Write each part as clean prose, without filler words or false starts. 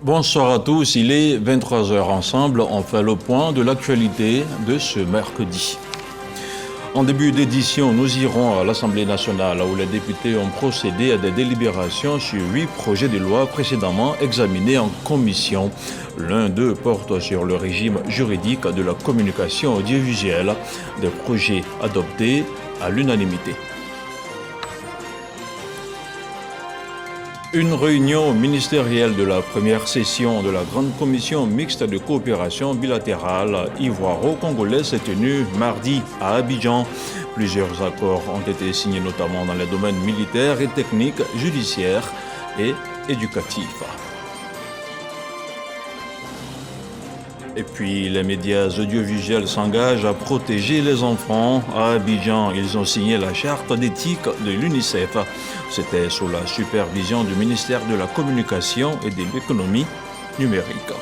Bonsoir à tous, il est 23 h. Ensemble, on fait le point de l'actualité de ce mercredi. En début d'édition, nous irons à l'Assemblée nationale où les députés ont procédé à des délibérations sur 8 projets de loi précédemment examinés en commission. L'un d'eux porte sur le régime juridique de la communication audiovisuelle, des projets adoptés à l'unanimité. Une réunion ministérielle de la première session de la Grande Commission mixte de coopération bilatérale ivoiro-congolaise s'est tenue mardi à Abidjan. Plusieurs accords ont été signés notamment dans les domaines militaires et techniques, judiciaires et éducatifs. Et puis, les médias audiovisuels s'engagent à protéger les enfants. À Abidjan, ils ont signé la charte d'éthique de l'UNICEF. C'était sous la supervision du ministère de la Communication et de l'Économie numérique.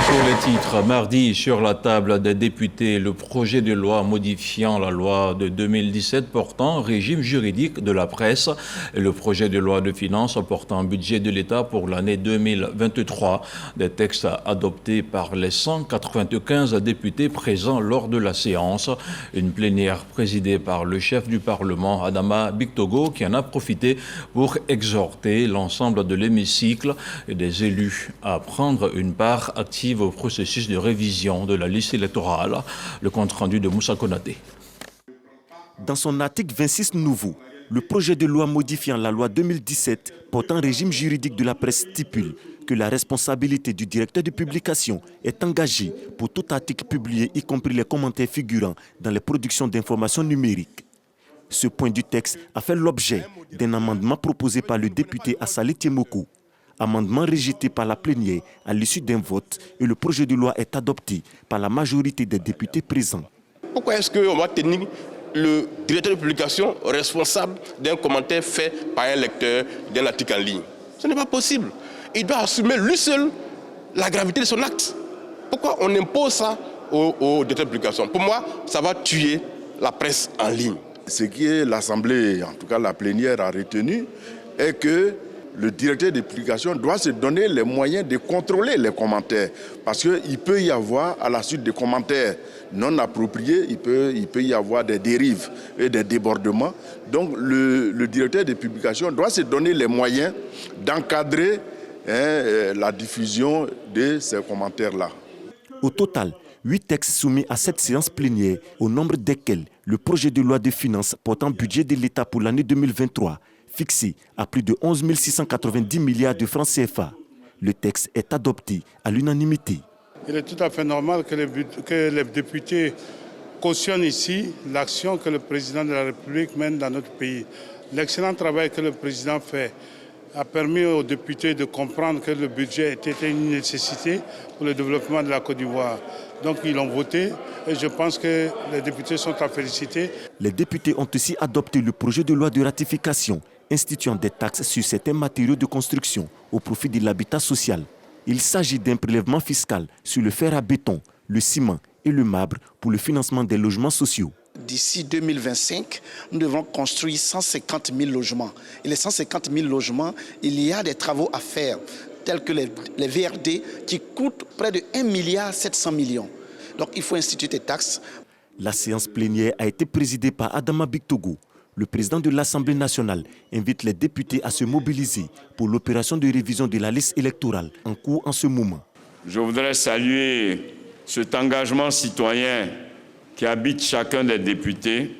Pour les titres, mardi, sur la table des députés, le projet de loi modifiant la loi de 2017 portant régime juridique de la presse et le projet de loi de finances portant budget de l'État pour l'année 2023. Des textes adoptés par les 195 députés présents lors de la séance. Une plénière présidée par le chef du Parlement, Adama Bictogo, qui en a profité pour exhorter l'ensemble de l'hémicycle et des élus à prendre une part active au processus de révision de la liste électorale. Le compte-rendu de Moussa Konaté. Dans son article 26 nouveau, le projet de loi modifiant la loi 2017 portant régime juridique de la presse stipule que la responsabilité du directeur de publication est engagée pour tout article publié, y compris les commentaires figurant dans les productions d'informations numériques. Ce point du texte a fait l'objet d'un amendement proposé par le député Assali Tiemoko. Amendement rejeté par la plénière à l'issue d'un vote et le projet de loi est adopté par la majorité des députés présents. Pourquoi est-ce qu'on va tenir le directeur de publication responsable d'un commentaire fait par un lecteur d'un article en ligne? Ce n'est pas possible. Il doit assumer lui seul la gravité de son acte. Pourquoi on impose ça au directeur de publication? Pour moi, ça va tuer la presse en ligne. Ce qui l'Assemblée, en tout cas la plénière, a retenu est que le directeur de publication doit se donner les moyens de contrôler les commentaires. Parce qu'il peut y avoir, à la suite des commentaires non appropriés, il peut y avoir des dérives et des débordements. Donc le directeur de publication doit se donner les moyens d'encadrer la diffusion de ces commentaires-là. Au total, 8 textes soumis à cette séance plénière, au nombre desquels le projet de loi de finances portant budget de l'État pour l'année 2023, fixé à plus de 11 690 milliards de francs CFA. Le texte est adopté à l'unanimité. Il est tout à fait normal que les députés cautionnent ici l'action que le président de la République mène dans notre pays. L'excellent travail que le président fait a permis aux députés de comprendre que le budget était une nécessité pour le développement de la Côte d'Ivoire. Donc ils l'ont voté et je pense que les députés sont à féliciter. Les députés ont aussi adopté le projet de loi de ratification instituant des taxes sur certains matériaux de construction au profit de l'habitat social. Il s'agit d'un prélèvement fiscal sur le fer à béton, le ciment et le marbre pour le financement des logements sociaux. D'ici 2025, nous devons construire 150 000 logements. Et les 150 000 logements, il y a des travaux à faire, tels que les VRD, qui coûtent près de 1,7 milliard. Donc il faut instituer des taxes. La séance plénière a été présidée par Adama Bictogo. Le président de l'Assemblée nationale invite les députés à se mobiliser pour l'opération de révision de la liste électorale en cours en ce moment. Je voudrais saluer cet engagement citoyen qui habite chacun des députés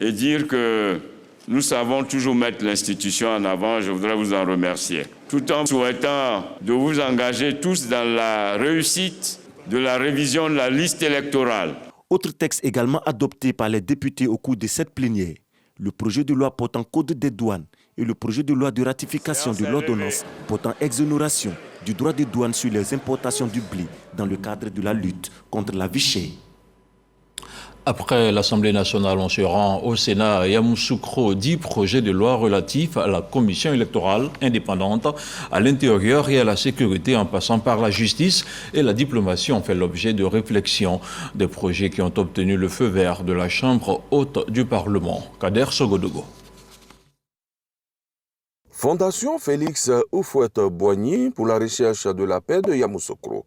et dire que nous savons toujours mettre l'institution en avant. Je voudrais vous en remercier. Tout en souhaitant de vous engager tous dans la réussite de la révision de la liste électorale. Autre texte également adopté par les députés au cours de cette plénière, le projet de loi portant code des douanes et le projet de loi de ratification de l'ordonnance portant exonération du droit de douane sur les importations du blé dans le cadre de la lutte contre la vie chère. Après l'Assemblée nationale, on se rend au Sénat à Yamoussoukro, 10 projets de loi relatifs à la commission électorale indépendante, à l'intérieur et à la sécurité en passant par la justice et la diplomatie ont fait l'objet de réflexions. Des projets qui ont obtenu le feu vert de la Chambre haute du Parlement. Kader Sogodogo. Fondation Félix Houphouët-Boigny pour la recherche de la paix de Yamoussoukro.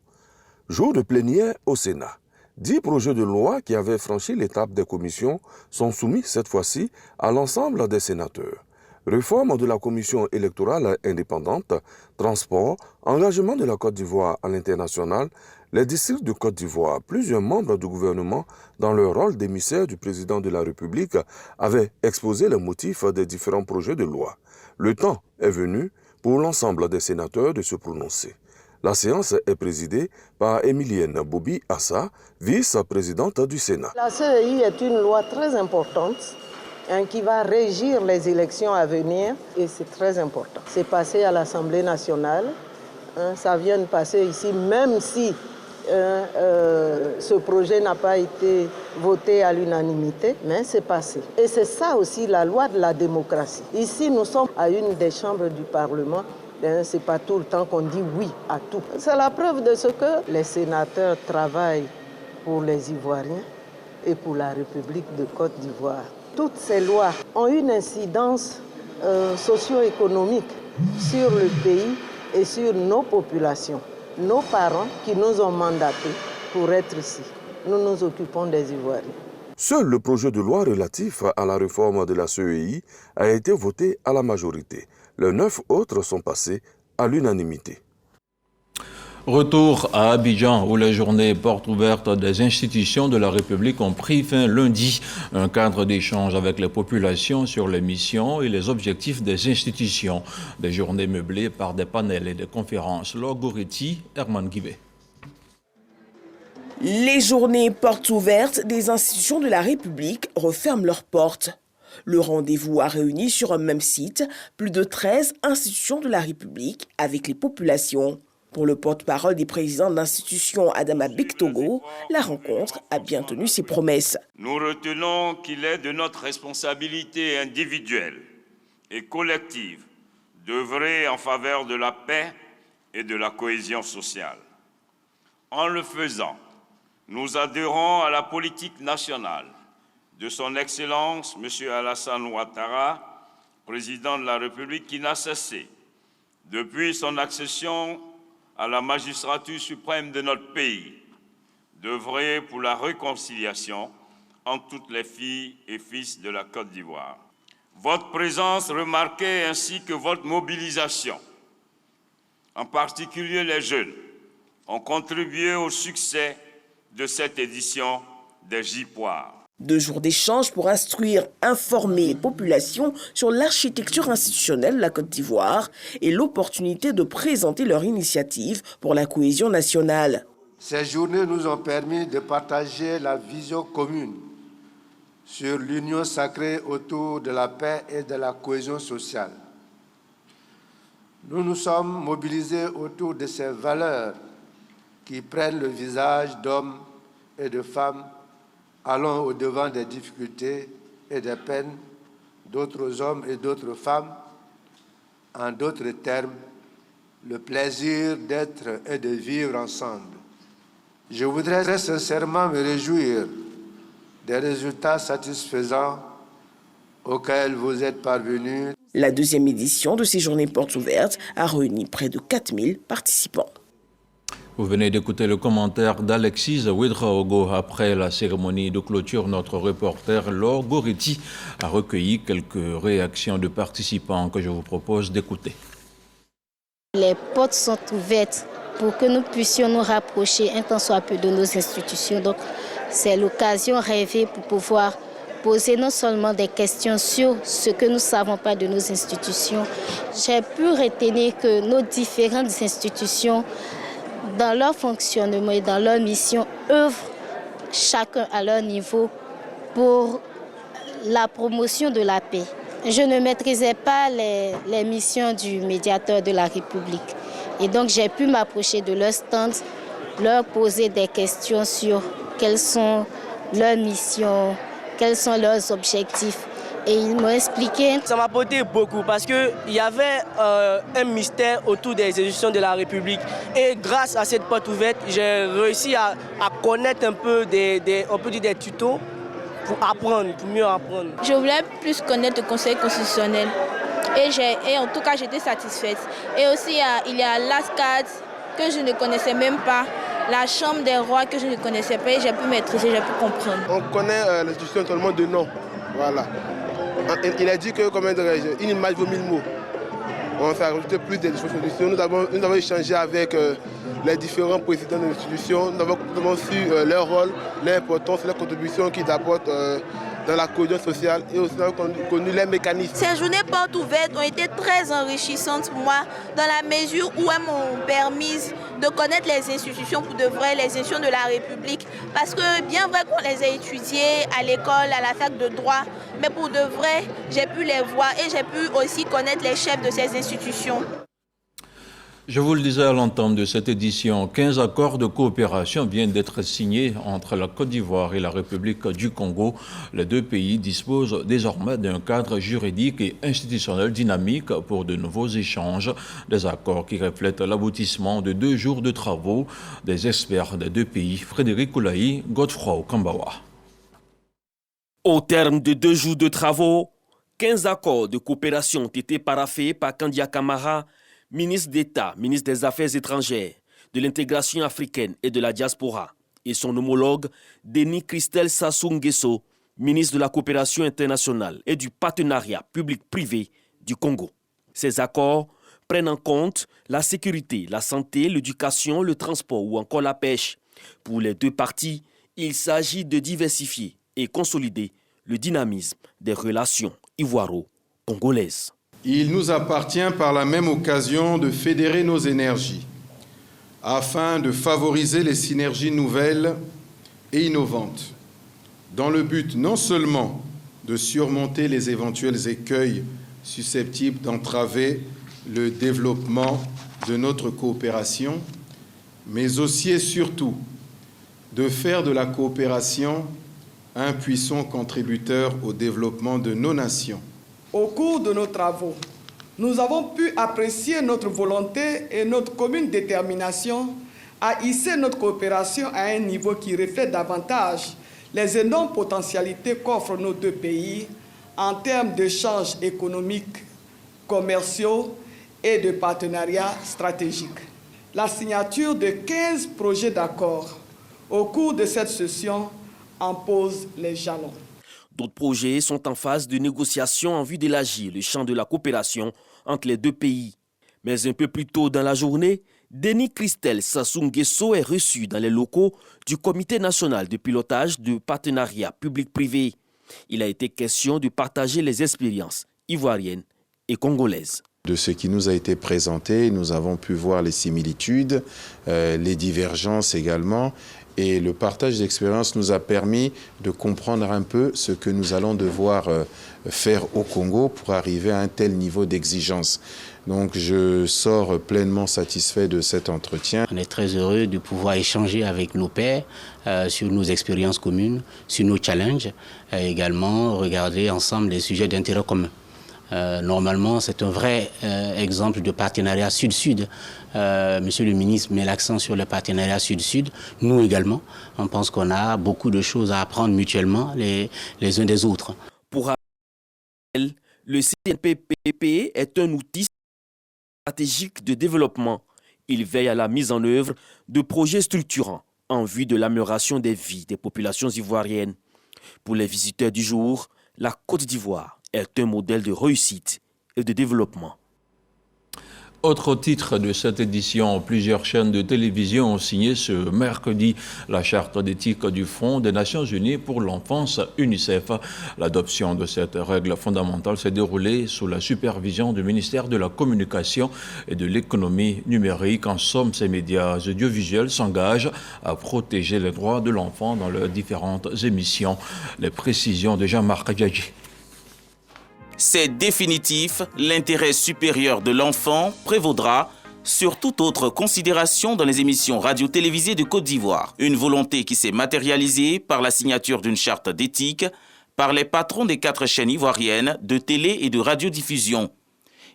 Jour de plénière au Sénat. 10 projets de loi qui avaient franchi l'étape des commissions sont soumis cette fois-ci à l'ensemble des sénateurs. Réforme de la commission électorale indépendante, transport, engagement de la Côte d'Ivoire à l'international, les districts de Côte d'Ivoire, plusieurs membres du gouvernement, dans leur rôle d'émissaire du président de la République, avaient exposé les motifs des différents projets de loi. Le temps est venu pour l'ensemble des sénateurs de se prononcer. La séance est présidée par Emilienne Boubi-Assa, vice-présidente du Sénat. La CEI est une loi très importante qui va régir les élections à venir et c'est très important. C'est passé à l'Assemblée nationale, ça vient de passer ici, même si ce projet n'a pas été voté à l'unanimité, mais c'est passé. Et c'est ça aussi la loi de la démocratie. Ici, nous sommes à une des chambres du Parlement. Ce n'est pas tout le temps qu'on dit oui à tout. C'est la preuve de ce que les sénateurs travaillent pour les Ivoiriens et pour la République de Côte d'Ivoire. Toutes ces lois ont une incidence socio-économique sur le pays et sur nos populations. Nos parents qui nous ont mandatés pour être ici. Nous nous occupons des Ivoiriens. Seul le projet de loi relatif à la réforme de la CEI a été voté à la majorité. Les 9 autres sont passés à l'unanimité. Retour à Abidjan, où les journées portes ouvertes des institutions de la République ont pris fin lundi. Un cadre d'échange avec les populations sur les missions et les objectifs des institutions. Des journées meublées par des panels et des conférences. Laure Goretti, Herman Guibé. Les journées portes ouvertes des institutions de la République referment leurs portes. Le rendez-vous a réuni sur un même site plus de 13 institutions de la République avec les populations. Pour le porte-parole des présidents d'institutions Adama Bektogo, la rencontre a bien tenu ses promesses. Nous retenons qu'il est de notre responsabilité individuelle et collective d'œuvrer en faveur de la paix et de la cohésion sociale. En le faisant, nous adhérons à la politique nationale de son Excellence M. Alassane Ouattara, président de la République, qui n'a cessé, depuis son accession à la magistrature suprême de notre pays, d'œuvrer pour la réconciliation entre toutes les filles et fils de la Côte d'Ivoire. Votre présence remarquée ainsi que votre mobilisation, en particulier les jeunes, ont contribué au succès de cette édition des JPOIR. 2 jours d'échange pour instruire, informer les populations sur l'architecture institutionnelle de la Côte d'Ivoire et l'opportunité de présenter leur initiative pour la cohésion nationale. Ces journées nous ont permis de partager la vision commune sur l'union sacrée autour de la paix et de la cohésion sociale. Nous nous sommes mobilisés autour de ces valeurs qui prennent le visage d'hommes et de femmes allant au-devant des difficultés et des peines d'autres hommes et d'autres femmes. En d'autres termes, le plaisir d'être et de vivre ensemble. Je voudrais très sincèrement me réjouir des résultats satisfaisants auxquels vous êtes parvenus. La 2e édition de ces journées portes ouvertes a réuni près de 4000 participants. Vous venez d'écouter le commentaire d'Alexis Ouedraogo. Après la cérémonie de clôture, notre reporter Laure Goretti a recueilli quelques réactions de participants que je vous propose d'écouter. Les portes sont ouvertes pour que nous puissions nous rapprocher un tant soit peu de nos institutions. Donc, c'est l'occasion rêvée pour pouvoir poser non seulement des questions sur ce que nous ne savons pas de nos institutions. J'ai pu retenir que nos différentes institutions, dans leur fonctionnement et dans leur mission, œuvrent chacun à leur niveau pour la promotion de la paix. Je ne maîtrisais pas les missions du médiateur de la République. Et donc j'ai pu m'approcher de leur stand, leur poser des questions sur quelles sont leurs missions, quels sont leurs objectifs. Et ils m'ont expliqué. Ça m'a apporté beaucoup parce qu'il y avait un mystère autour des institutions de la République. Et grâce à cette porte ouverte, j'ai réussi à connaître un peu on peut dire des tutos pour apprendre, pour mieux apprendre. Je voulais plus connaître le Conseil constitutionnel Et en tout cas, j'étais satisfaite. Et aussi, il y a l'ASCAD que je ne connaissais même pas, la Chambre des rois que je ne connaissais pas, et j'ai pu maîtriser, j'ai pu comprendre. On connaît l'institution seulement de nom. Voilà. Il a dit que, comment dirais-je, une image vaut 1000 mots. On s'est rajouté plus de dispositions. Nous avons échangé avec les différents présidents de l'institution. Nous avons su leur rôle, l'importance, la contribution qu'ils apportent dans la cohésion sociale et aussi nous avons connu les mécanismes. Ces journées portes ouvertes ont été très enrichissantes pour moi dans la mesure où elles m'ont permis de connaître les institutions pour de vrai, les institutions de la République. Parce que bien vrai qu'on les a étudiées à l'école, à la fac de droit, mais pour de vrai, j'ai pu les voir et j'ai pu aussi connaître les chefs de ces institutions. Je vous le disais à l'entame de cette édition, 15 accords de coopération viennent d'être signés entre la Côte d'Ivoire et la République du Congo. Les deux pays disposent désormais d'un cadre juridique et institutionnel dynamique pour de nouveaux échanges. Des accords qui reflètent l'aboutissement de 2 jours de travaux des experts des deux pays. Frédéric Koulaï, Godefroy Kambawa. Au terme de 2 jours de travaux, 15 accords de coopération ont été paraphés par Kandia Camara, ministre d'État, ministre des Affaires étrangères, de l'intégration africaine et de la diaspora, et son homologue Denis Christel Sassou Nguesso, ministre de la coopération internationale et du partenariat public-privé du Congo. Ces accords prennent en compte la sécurité, la santé, l'éducation, le transport ou encore la pêche. Pour les deux parties, il s'agit de diversifier et consolider le dynamisme des relations ivoiro-congolaises. Il nous appartient par la même occasion de fédérer nos énergies afin de favoriser les synergies nouvelles et innovantes dans le but non seulement de surmonter les éventuels écueils susceptibles d'entraver le développement de notre coopération, mais aussi et surtout de faire de la coopération un puissant contributeur au développement de nos nations. Au cours de nos travaux, nous avons pu apprécier notre volonté et notre commune détermination à hisser notre coopération à un niveau qui reflète davantage les énormes potentialités qu'offrent nos deux pays en termes d'échanges économiques, commerciaux et de partenariats stratégiques. La signature de 15 projets d'accord au cours de cette session en pose les jalons. D'autres projets sont en phase de négociation en vue d'élargir le champ de la coopération entre les deux pays. Mais un peu plus tôt dans la journée, Denis Christel Sassou Nguesso est reçu dans les locaux du Comité national de pilotage de partenariat public-privé. Il a été question de partager les expériences ivoiriennes et congolaises. De ce qui nous a été présenté, nous avons pu voir les similitudes, les divergences également. Et le partage d'expériences nous a permis de comprendre un peu ce que nous allons devoir faire au Congo pour arriver à un tel niveau d'exigence. Donc je sors pleinement satisfait de cet entretien. On est très heureux de pouvoir échanger avec nos pairs sur nos expériences communes, sur nos challenges, et également regarder ensemble les sujets d'intérêt commun. Normalement, c'est un vrai exemple de partenariat sud-sud. Monsieur le ministre met l'accent sur le partenariat sud-sud. Nous également, on pense qu'on a beaucoup de choses à apprendre mutuellement les uns des autres. Pour rappel, le CNPPP est un outil stratégique de développement. Il veille à la mise en œuvre de projets structurants en vue de l'amélioration des vies des populations ivoiriennes. Pour les visiteurs du jour, la Côte d'Ivoire est un modèle de réussite et de développement. Autre titre de cette édition, plusieurs chaînes de télévision ont signé ce mercredi la charte d'éthique du Fonds des Nations Unies pour l'enfance UNICEF. L'adoption de cette règle fondamentale s'est déroulée sous la supervision du ministère de la Communication et de l'Économie numérique. En somme, ces médias audiovisuels s'engagent à protéger les droits de l'enfant dans leurs différentes émissions. Les précisions de Jean-Marc Adjadji. C'est définitif, l'intérêt supérieur de l'enfant prévaudra sur toute autre considération dans les émissions radio-télévisées de Côte d'Ivoire. Une volonté qui s'est matérialisée par la signature d'une charte d'éthique par les patrons des 4 chaînes ivoiriennes de télé et de radiodiffusion.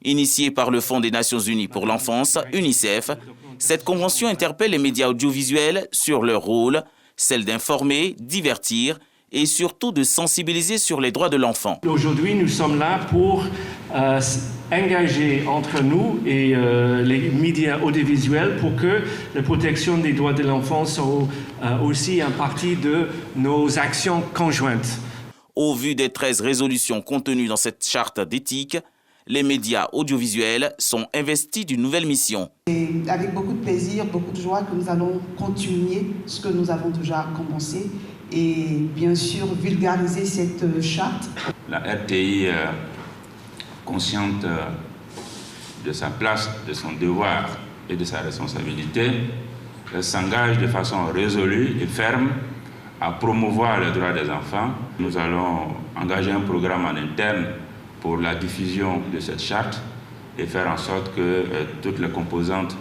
Initiée par le Fonds des Nations Unies pour l'enfance, UNICEF, cette convention interpelle les médias audiovisuels sur leur rôle, celle d'informer, divertir et surtout de sensibiliser sur les droits de l'enfant. Aujourd'hui, nous sommes là pour engager entre nous et les médias audiovisuels pour que la protection des droits de l'enfant soit aussi une partie de nos actions conjointes. Au vu des 13 résolutions contenues dans cette charte d'éthique, les médias audiovisuels sont investis d'une nouvelle mission. Et avec beaucoup de plaisir, beaucoup de joie que nous allons continuer ce que nous avons déjà commencé et bien sûr vulgariser cette charte. La RTI, consciente de sa place, de son devoir et de sa responsabilité, s'engage de façon résolue et ferme à promouvoir les droits des enfants. Nous allons engager un programme en interne pour la diffusion de cette charte et faire en sorte que toutes les composantes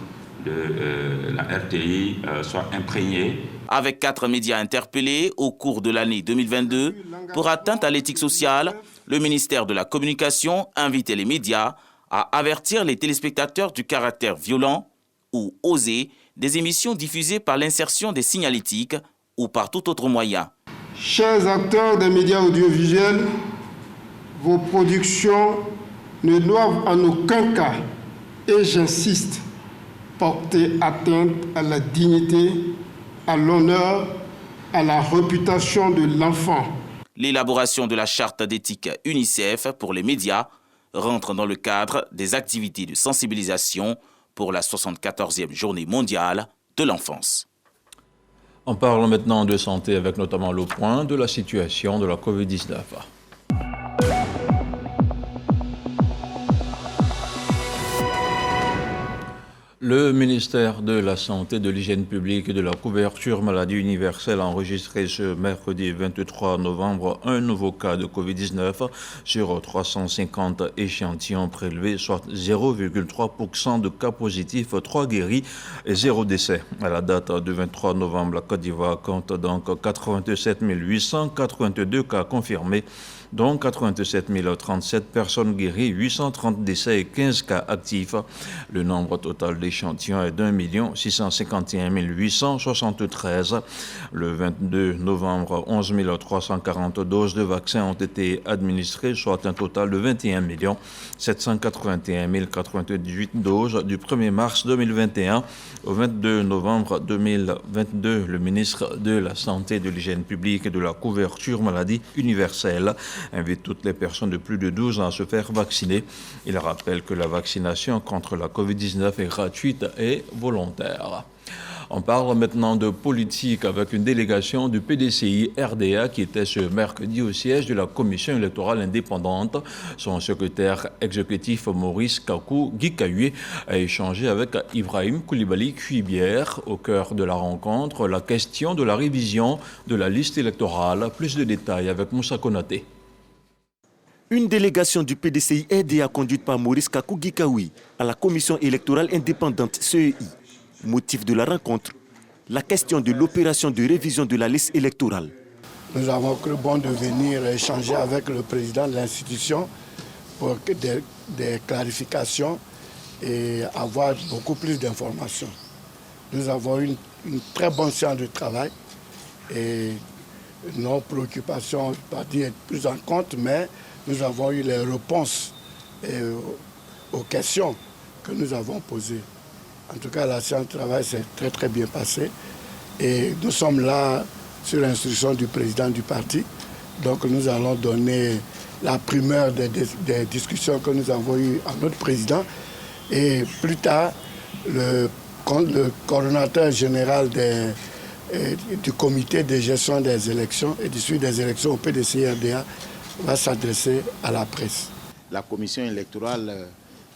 de la RTI soient imprégnées. Avec 4 médias interpellés au cours de l'année 2022 pour atteinte à l'éthique sociale, le ministère de la Communication invitait les médias à avertir les téléspectateurs du caractère violent ou osé des émissions diffusées par l'insertion des signalétiques ou par tout autre moyen. Chers acteurs des médias audiovisuels, vos productions ne doivent en aucun cas, et j'insiste, porter atteinte à la dignité, à l'honneur, à la réputation de l'enfant. L'élaboration de la charte d'éthique UNICEF pour les médias rentre dans le cadre des activités de sensibilisation pour la 74e journée mondiale de l'enfance. On parle maintenant de santé avec notamment le point de la situation de la Covid-19. Le ministère de la Santé, de l'Hygiène publique et de la couverture maladie universelle a enregistré ce mercredi 23 novembre un nouveau cas de Covid-19 sur 350 échantillons prélevés, soit 0,3% de cas positifs, 3 guéris et 0 décès. À la date du 23 novembre, la Côte d'Ivoire compte donc 87 882 cas confirmés, dont 87 037 personnes guéries, 830 décès et 15 cas actifs. Le nombre total d'échantillons est d'1 651 873. Le 22 novembre, 11 340 doses de vaccins ont été administrées, soit un total de 21 781 098 doses du 1er mars 2021 au 22 novembre 2022. Le ministre de la Santé, de l'Hygiène publique et de la couverture maladie universelle invite toutes les personnes de plus de 12 ans à se faire vacciner. Il rappelle que la vaccination contre la Covid-19 est gratuite et volontaire. On parle maintenant de politique avec une délégation du PDCI RDA qui était ce mercredi au siège de la Commission électorale indépendante. Son secrétaire exécutif Maurice Kakou Gikaye a échangé avec Ibrahim Koulibaly Cuibière. Au cœur de la rencontre, la question de la révision de la liste électorale. Plus de détails avec Moussa Konaté. Une délégation du PDCI RDA conduite par Maurice Kakou Gikaye à la Commission électorale indépendante CEI. Motif de la rencontre, la question de l'opération de révision de la liste électorale. Nous avons cru bon de venir échanger avec le président de l'institution pour des clarifications et avoir beaucoup plus d'informations. Nous avons eu une très bonne séance de travail et nos préoccupations pas dit être prises en compte, mais nous avons eu les réponses aux questions que nous avons posées. En tout cas, la séance de travail s'est très très bien passée et nous sommes là sur l'instruction du président du parti. Donc nous allons donner la primeur des discussions que nous avons eues à notre président et plus tard, le coordonnateur général du comité de gestion des élections et du suivi des élections au PDCI-RDA va s'adresser à la presse. La commission électorale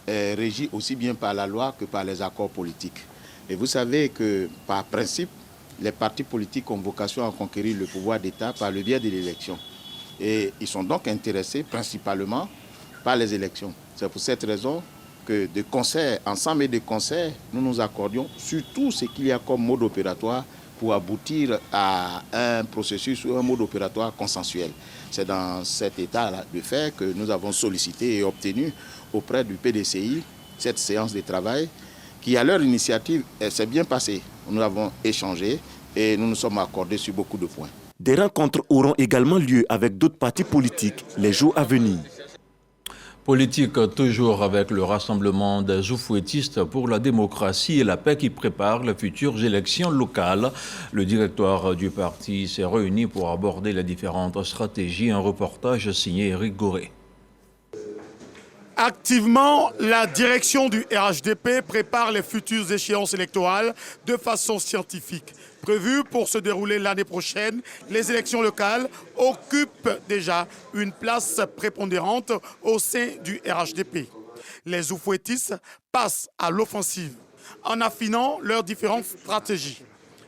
est régie aussi bien par la loi que par les accords politiques. Et vous savez que par principe, les partis politiques ont vocation à conquérir le pouvoir d'État par le biais de l'élection. Et ils sont donc intéressés principalement par les élections. C'est pour cette raison que de concert, ensemble et de concert, nous nous accordions sur tout ce qu'il y a comme mode opératoire pour aboutir à un processus ou un mode opératoire consensuel. C'est dans cet état de fait que nous avons sollicité et obtenu auprès du PDCI cette séance de travail qui, à leur initiative, s'est bien passée. Nous avons échangé et nous nous sommes accordés sur beaucoup de points. Des rencontres auront également lieu avec d'autres partis politiques les jours à venir. Politique toujours avec le rassemblement des oufouettistes pour la démocratie et la paix qui prépare les futures élections locales. Le directoire du parti s'est réuni pour aborder les différentes stratégies. Un reportage signé Eric Goré. Activement, la direction du RHDP prépare les futures échéances électorales de façon scientifique. Prévues pour se dérouler l'année prochaine, les élections locales occupent déjà une place prépondérante au sein du RHDP. Les oufouettistes passent à l'offensive en affinant leurs différentes stratégies.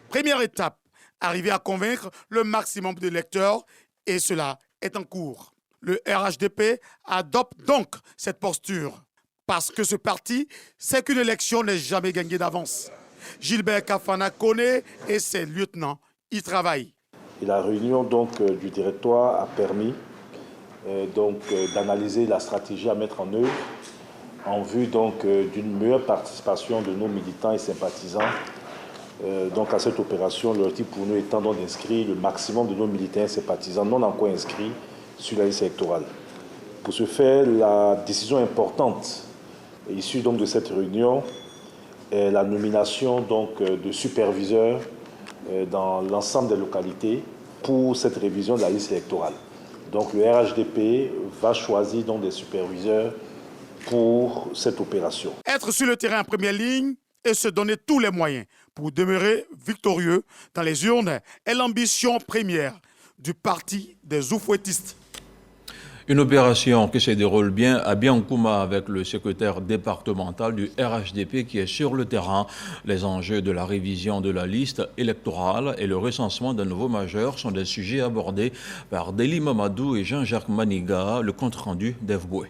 Première étape, arriver à convaincre le maximum d'électeurs et cela est en cours. Le RHDP adopte donc cette posture parce que ce parti sait qu'une élection n'est jamais gagnée d'avance. Gilbert Kafana connaît et ses lieutenants y travaillent. Et la réunion donc, du directoire a permis d'analyser la stratégie à mettre en œuvre en vue d'une meilleure participation de nos militants et sympathisants à cette opération. L'objectif pour nous étant d'inscrire le maximum de nos militants et sympathisants non encore inscrits sur la liste électorale. Pour ce faire, la décision importante issue de cette réunion est la nomination de superviseurs dans l'ensemble des localités pour cette révision de la liste électorale. Donc le RHDP va choisir des superviseurs pour cette opération. Être sur le terrain en première ligne et se donner tous les moyens pour demeurer victorieux dans les urnes est l'ambition première du parti des oufouettistes. Une opération qui se déroule bien à Biancouma avec le secrétaire départemental du RHDP qui est sur le terrain. Les enjeux de la révision de la liste électorale et le recensement d'un nouveau majeur sont des sujets abordés par Deli Mamadou et Jean-Jacques Maniga, le compte-rendu d'Ève Boué.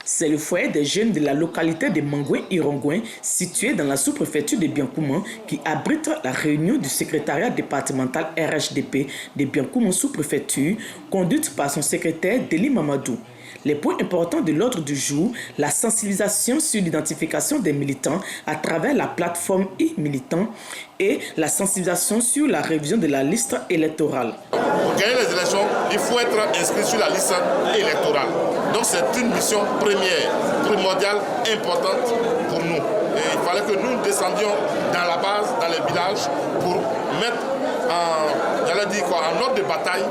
C'est le foyer des jeunes de la localité de Mangouin-Irongouin, situé dans la sous-préfecture de Biancouma, qui abrite la réunion du secrétariat départemental RHDP de Biancouma sous-préfecture, conduite par son secrétaire Deli Mamadou. Les points importants de l'ordre du jour, la sensibilisation sur l'identification des militants à travers la plateforme e-militant et la sensibilisation sur la révision de la liste électorale. Pour gagner les élections, il faut être inscrit sur la liste électorale. Donc c'est une mission primordiale, importante pour nous. Et il fallait que nous descendions dans la base, dans les villages, pour mettre en ordre de bataille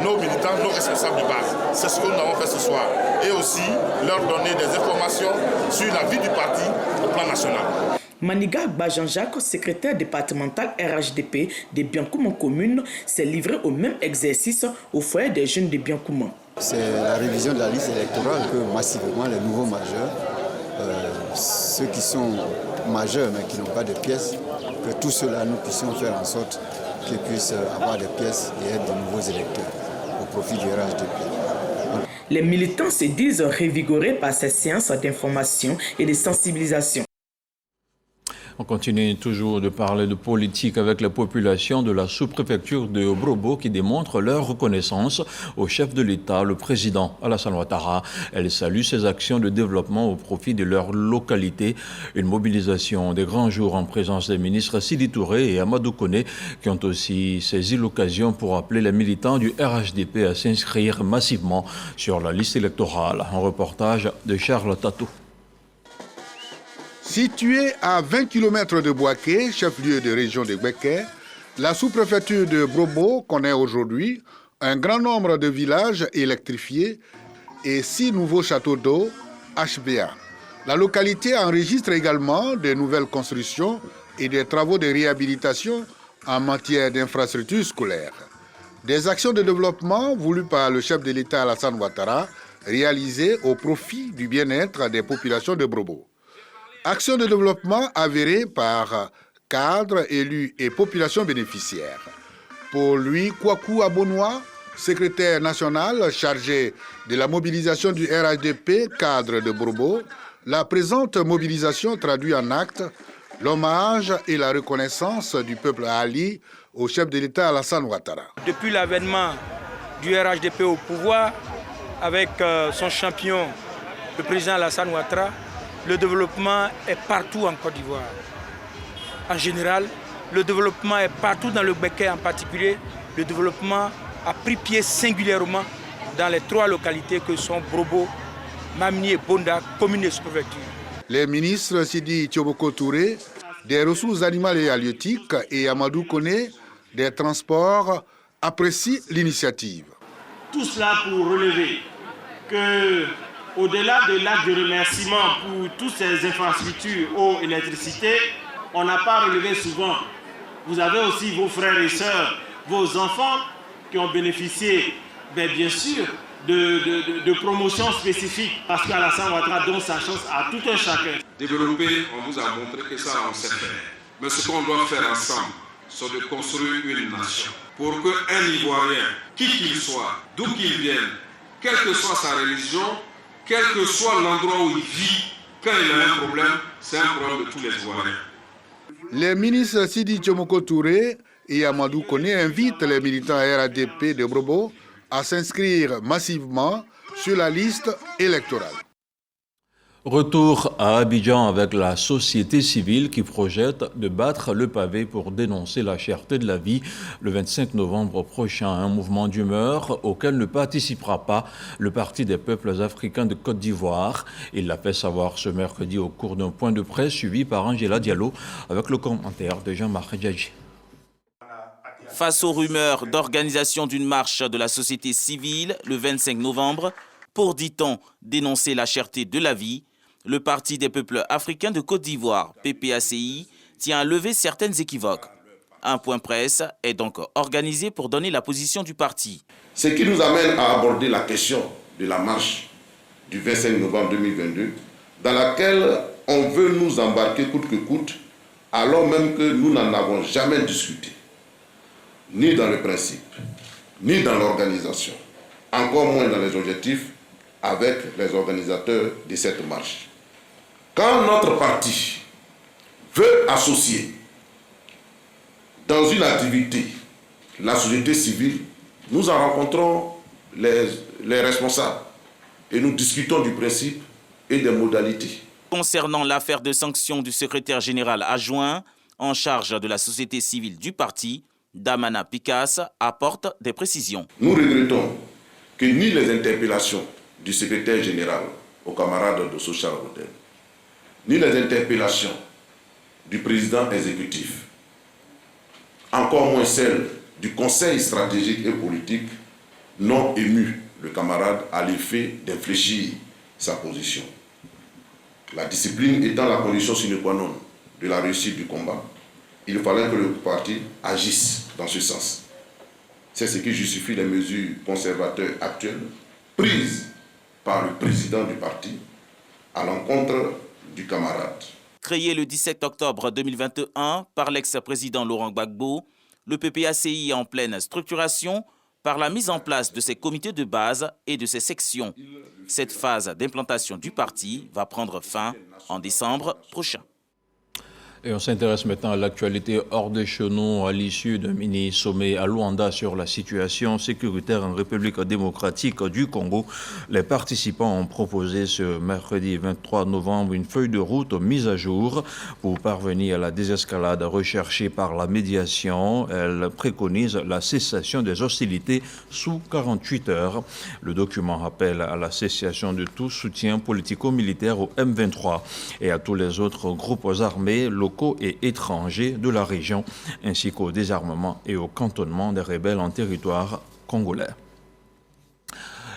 nos militants, nos responsables de base. C'est ce que nous avons fait ce soir. Et aussi leur donner des informations sur la vie du parti au plan national. Maniga Jean-Jacques, secrétaire départemental RHDP de Biancouma commune, s'est livré au même exercice au foyer des jeunes de Biancouma. C'est la révision de la liste électorale que massivement les nouveaux majeurs, ceux qui sont majeurs mais qui n'ont pas de pièces, que tout cela nous puissions faire en sorte qu'ils puissent avoir des pièces et être de nouveaux électeurs au profit du RHDP. Les militants se disent revigorés par ces séances d'information et de sensibilisation. On continue toujours de parler de politique avec la population de la sous-préfecture de Brobo qui démontre leur reconnaissance au chef de l'État, le président Alassane Ouattara. Elle salue ses actions de développement au profit de leur localité. Une mobilisation des grands jours en présence des ministres Sidi Touré et Amadou Koné qui ont aussi saisi l'occasion pour appeler les militants du RHDP à s'inscrire massivement sur la liste électorale. Un reportage de Charles Tatou. Située à 20 km de Boaké, chef-lieu de région de Gbeke, la sous-préfecture de Brobo connaît aujourd'hui un grand nombre de villages électrifiés et 6 nouveaux châteaux d'eau HBA. La localité enregistre également de nouvelles constructions et des travaux de réhabilitation en matière d'infrastructures scolaires. Des actions de développement voulues par le chef de l'État Alassane Ouattara, réalisées au profit du bien-être des populations de Brobo. Action de développement avérée par cadres, élus et populations bénéficiaires. Pour lui, Kwaku Abonois, secrétaire national chargé de la mobilisation du RHDP, cadre de Brobo, la présente mobilisation traduit en actes l'hommage et la reconnaissance du peuple Ali au chef de l'État Alassane Ouattara. Depuis l'avènement du RHDP au pouvoir, avec son champion, le président Alassane Ouattara, le développement est partout en Côte d'Ivoire. En général, le développement est partout dans le Beké en particulier. Le développement a pris pied singulièrement dans les 3 localités que sont Brobo, Mamni et Bonda, communes et sous-préfectures. Les ministres Sidi Tioboko Touré, des ressources animales et halieutiques, et Amadou Kone, des transports, apprécient l'initiative. Tout cela pour relever que, au-delà de l'acte de remerciement pour toutes ces infrastructures, eau, électricité, on n'a pas relevé souvent. Vous avez aussi vos frères et sœurs, vos enfants qui ont bénéficié, bien sûr, de promotions spécifiques. Parce qu'Alassane Ouattara donne sa chance à tout un chacun. Développer, on vous a montré que ça, on sait faire. Mais ce qu'on doit faire ensemble, c'est de construire une nation. Pour qu'un Ivoirien, qui qu'il soit, d'où qu'il vienne, quelle que soit sa religion, quel que soit l'endroit où il vit, quand il a un problème, c'est un problème de tous les Ivoiriens. Les ministres Sidi Tiomoko Touré et Amadou Kone invitent les militants RHDP de Brobo à s'inscrire massivement sur la liste électorale. Retour à Abidjan avec la société civile qui projette de battre le pavé pour dénoncer la cherté de la vie le 25 novembre prochain. Un mouvement d'humeur auquel ne participera pas le Parti des peuples africains de Côte d'Ivoire. Il l'a fait savoir ce mercredi au cours d'un point de presse suivi par Angela Diallo avec le commentaire de Jean-Marc Djadji. Face aux rumeurs d'organisation d'une marche de la société civile le 25 novembre, pour, dit-on, dénoncer la cherté de la vie, le Parti des peuples africains de Côte d'Ivoire, PPACI, tient à lever certaines équivoques. Un point presse est donc organisé pour donner la position du parti. Ce qui nous amène à aborder la question de la marche du 25 novembre 2022, dans laquelle on veut nous embarquer coûte que coûte, alors même que nous n'en avons jamais discuté, ni dans le principe, ni dans l'organisation, encore moins dans les objectifs avec les organisateurs de cette marche. Quand notre parti veut associer dans une activité la société civile, nous en rencontrons les responsables et nous discutons du principe et des modalités. Concernant l'affaire de sanction du secrétaire général adjoint en charge de la société civile du parti, Damana Picasse apporte des précisions. Nous regrettons que ni les interpellations du secrétaire général aux camarades de Social Hotel, ni les interpellations du président exécutif, encore moins celles du conseil stratégique et politique, n'ont ému le camarade à l'effet d'infléchir sa position. La discipline étant la condition sine qua non de la réussite du combat, il fallait que le parti agisse dans ce sens. C'est ce qui justifie les mesures conservatrices actuelles prises par le président du parti à l'encontre du camarade. Créé le 17 octobre 2021 par l'ex-président Laurent Gbagbo, le PPACI est en pleine structuration par la mise en place de ses comités de base et de ses sections. Cette phase d'implantation du parti va prendre fin en décembre prochain. Et on s'intéresse maintenant à l'actualité hors des chenaux à l'issue d'un mini-sommet à Luanda sur la situation sécuritaire en République démocratique du Congo. Les participants ont proposé ce mercredi 23 novembre une feuille de route mise à jour pour parvenir à la désescalade recherchée par la médiation. Elle préconise la cessation des hostilités sous 48 heures. Le document appelle à la cessation de tout soutien politico-militaire au M23 et à tous les autres groupes armés locaux et étrangers de la région, ainsi qu'au désarmement et au cantonnement des rebelles en territoire congolais.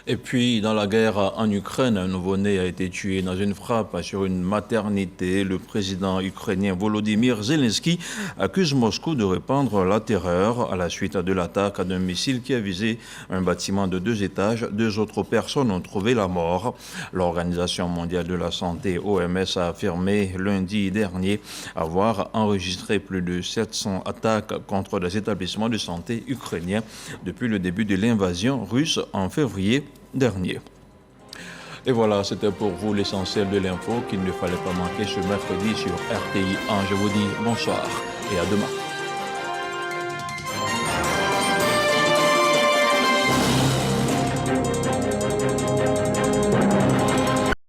Et puis, dans la guerre en Ukraine, un nouveau-né a été tué dans une frappe sur une maternité. Le président ukrainien Volodymyr Zelensky accuse Moscou de répandre la terreur à la suite de l'attaque d'un missile qui a visé un bâtiment de 2 étages. 2 autres personnes ont trouvé la mort. L'Organisation mondiale de la santé, OMS, a affirmé lundi dernier avoir enregistré plus de 700 attaques contre des établissements de santé ukrainiens depuis le début de l'invasion russe en février dernier. Et voilà, c'était pour vous l'essentiel de l'info qu'il ne fallait pas manquer ce mercredi sur RTI 1. Je vous dis bonsoir et à demain.